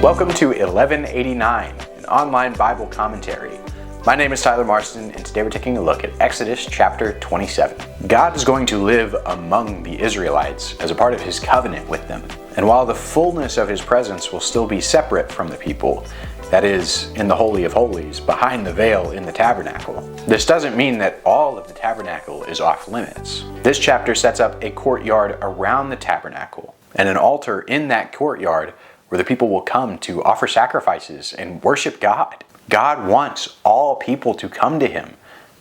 Welcome to 1189, an online Bible commentary. My name is Tyler Marston, and today we're taking a look at Exodus chapter 27. God is going to live among the Israelites as a part of his covenant with them. And while the fullness of his presence will still be separate from the people, that is, in the Holy of Holies, behind the veil in the tabernacle, this doesn't mean that all of the tabernacle is off limits. This chapter sets up a courtyard around the tabernacle, and an altar in that courtyard where the people will come to offer sacrifices and worship God. God wants all people to come to him,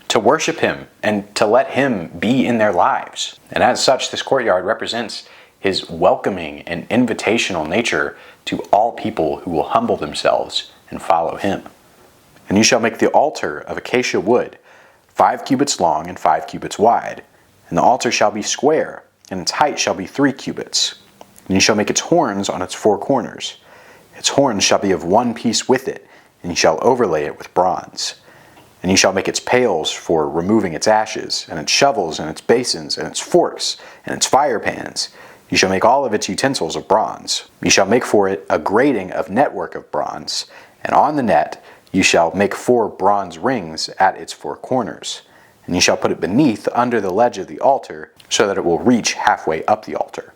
to worship him, and to let him be in their lives. And as such, this courtyard represents his welcoming and invitational nature to all people who will humble themselves and follow him. And you shall make the altar of acacia wood, 5 cubits long and 5 cubits wide. And the altar shall be square, and its height shall be 3 cubits. And you shall make its horns on its 4 corners. Its horns shall be of one piece with it, and you shall overlay it with bronze. And you shall make its pails for removing its ashes, and its shovels, and its basins, and its forks, and its fire pans. You shall make all of its utensils of bronze. You shall make for it a grating of network of bronze, and on the net you shall make 4 bronze rings at its 4 corners. And you shall put it beneath under the ledge of the altar, so that it will reach halfway up the altar.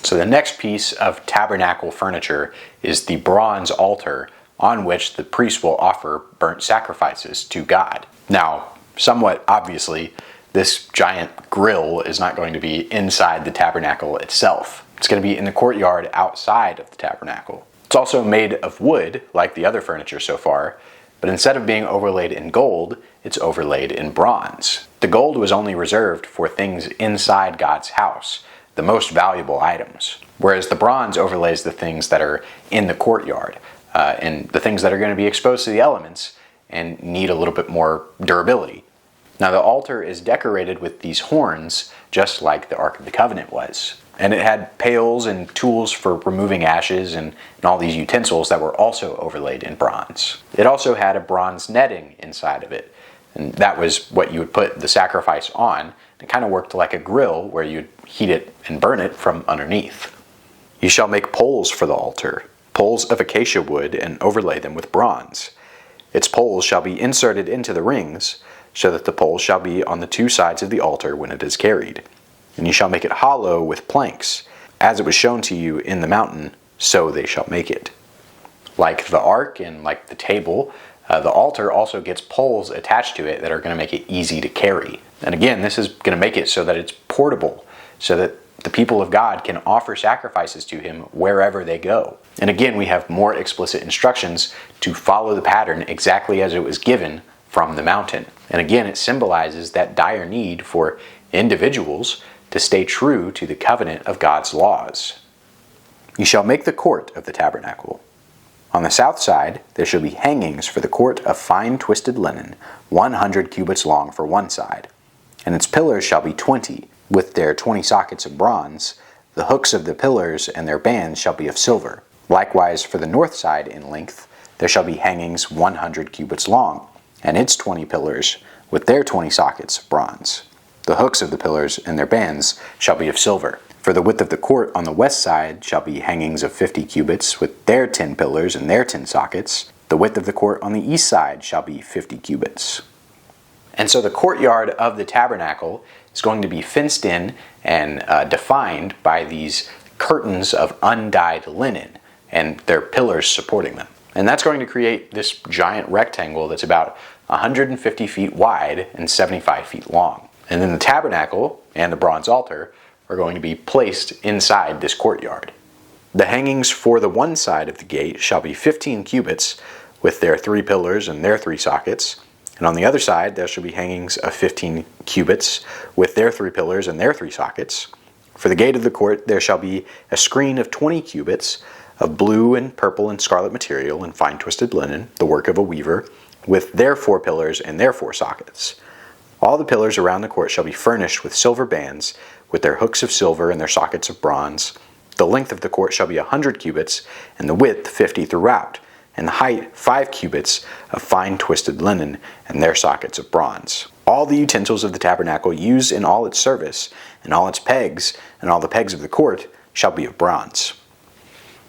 So the next piece of tabernacle furniture is the bronze altar on which the priest will offer burnt sacrifices to God. Now, somewhat obviously, this giant grill is not going to be inside the tabernacle itself. It's going to be in the courtyard outside of the tabernacle. It's also made of wood, like the other furniture so far, but instead of being overlaid in gold, it's overlaid in bronze. The gold was only reserved for things inside God's house, the most valuable items, whereas the bronze overlays the things that are in the courtyard, and the things that are going to be exposed to the elements and need a little bit more durability. Now the altar is decorated with these horns, just like the Ark of the Covenant was. And it had pails and tools for removing ashes and all these utensils that were also overlaid in bronze. It also had a bronze netting inside of it, and that was what you would put the sacrifice on. It kind of worked like a grill where you'd heat it and burn it from underneath. You shall make poles for the altar, poles of acacia wood, and overlay them with bronze. Its poles shall be inserted into the rings, so that the poles shall be on the 2 sides of the altar when it is carried. And you shall make it hollow with planks. As it was shown to you in the mountain, so they shall make it. Like the ark and like the table, the altar also gets poles attached to it that are going to make it easy to carry. And again, this is going to make it so that it's portable, so that the people of God can offer sacrifices to him wherever they go. And again, we have more explicit instructions to follow the pattern exactly as it was given from the mountain. And again, it symbolizes that dire need for individuals to stay true to the covenant of God's laws. You shall make the court of the tabernacle. On the south side there shall be hangings for the court of fine twisted linen, 100 cubits long for one side. And its pillars shall be 20, with their 20 sockets of bronze. The hooks of the pillars and their bands shall be of silver. Likewise for the north side in length there shall be hangings 100 cubits long, and its 20 pillars, with their 20 sockets of bronze. The hooks of the pillars and their bands shall be of silver. For the width of the court on the west side shall be hangings of 50 cubits, with their 10 pillars and their 10 sockets. The width of the court on the east side shall be 50 cubits. And so the courtyard of the tabernacle is going to be fenced in and defined by these curtains of undyed linen and their pillars supporting them. And that's going to create this giant rectangle that's about 150 feet wide and 75 feet long. And then the tabernacle and the bronze altar are going to be placed inside this courtyard. The hangings for the one side of the gate shall be 15 cubits, with their 3 pillars and their 3 sockets. And on the other side there shall be hangings of 15 cubits, with their 3 pillars and their 3 sockets. For the gate of the court there shall be a screen of 20 cubits, of blue and purple and scarlet material and fine twisted linen, the work of a weaver, with their 4 pillars and their 4 sockets. All the pillars around the court shall be furnished with silver bands, with their hooks of silver and their sockets of bronze. The length of the court shall be 100 cubits, and the width 50 throughout, and the height 5 cubits of fine twisted linen, and their sockets of bronze. All the utensils of the tabernacle used in all its service, and all its pegs, and all the pegs of the court, shall be of bronze.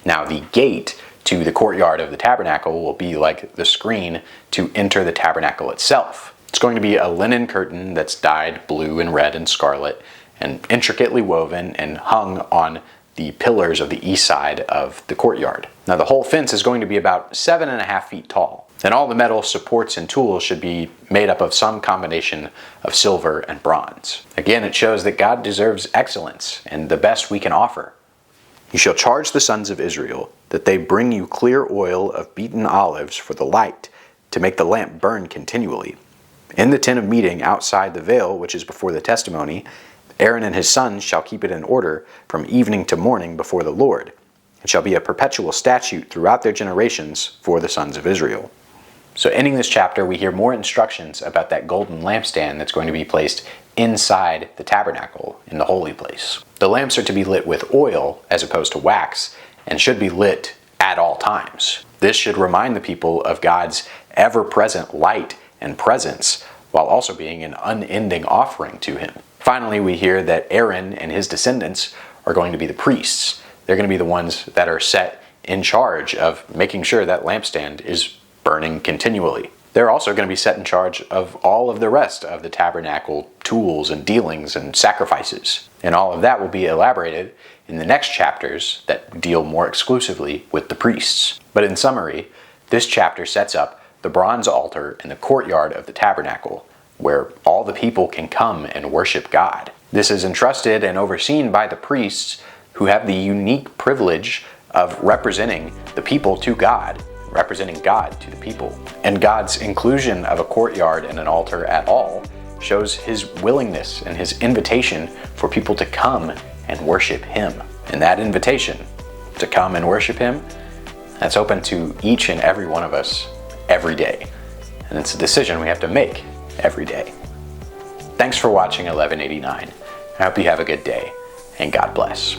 Now the gate to the courtyard of the tabernacle will be like the screen to enter the tabernacle itself. It's going to be a linen curtain that's dyed blue and red and scarlet and intricately woven and hung on the pillars of the east side of the courtyard. Now the whole fence is going to be about 7.5 feet tall, and all the metal supports and tools should be made up of some combination of silver and bronze. Again, it shows that God deserves excellence and the best we can offer. You shall charge the sons of Israel that they bring you clear oil of beaten olives for the light, to make the lamp burn continually. In the tent of meeting outside the veil, which is before the testimony, Aaron and his sons shall keep it in order from evening to morning before the Lord. It shall be a perpetual statute throughout their generations for the sons of Israel. So ending this chapter, we hear more instructions about that golden lampstand that's going to be placed inside the tabernacle in the holy place. The lamps are to be lit with oil as opposed to wax, and should be lit at all times. This should remind the people of God's ever-present light and presence, while also being an unending offering to him. Finally, we hear that Aaron and his descendants are going to be the priests. They're going to be the ones that are set in charge of making sure that lampstand is burning continually. They're also going to be set in charge of all of the rest of the tabernacle tools and dealings and sacrifices. And all of that will be elaborated in the next chapters that deal more exclusively with the priests. But in summary, this chapter sets up the bronze altar in the courtyard of the tabernacle, where all the people can come and worship God. This is entrusted and overseen by the priests, who have the unique privilege of representing the people to God, representing God to the people. And God's inclusion of a courtyard and an altar at all shows his willingness and his invitation for people to come and worship him. And that invitation to come and worship him, that's open to each and every one of us every day. And it's a decision we have to make every day. Thanks for watching 1189. I hope you have a good day, and God bless.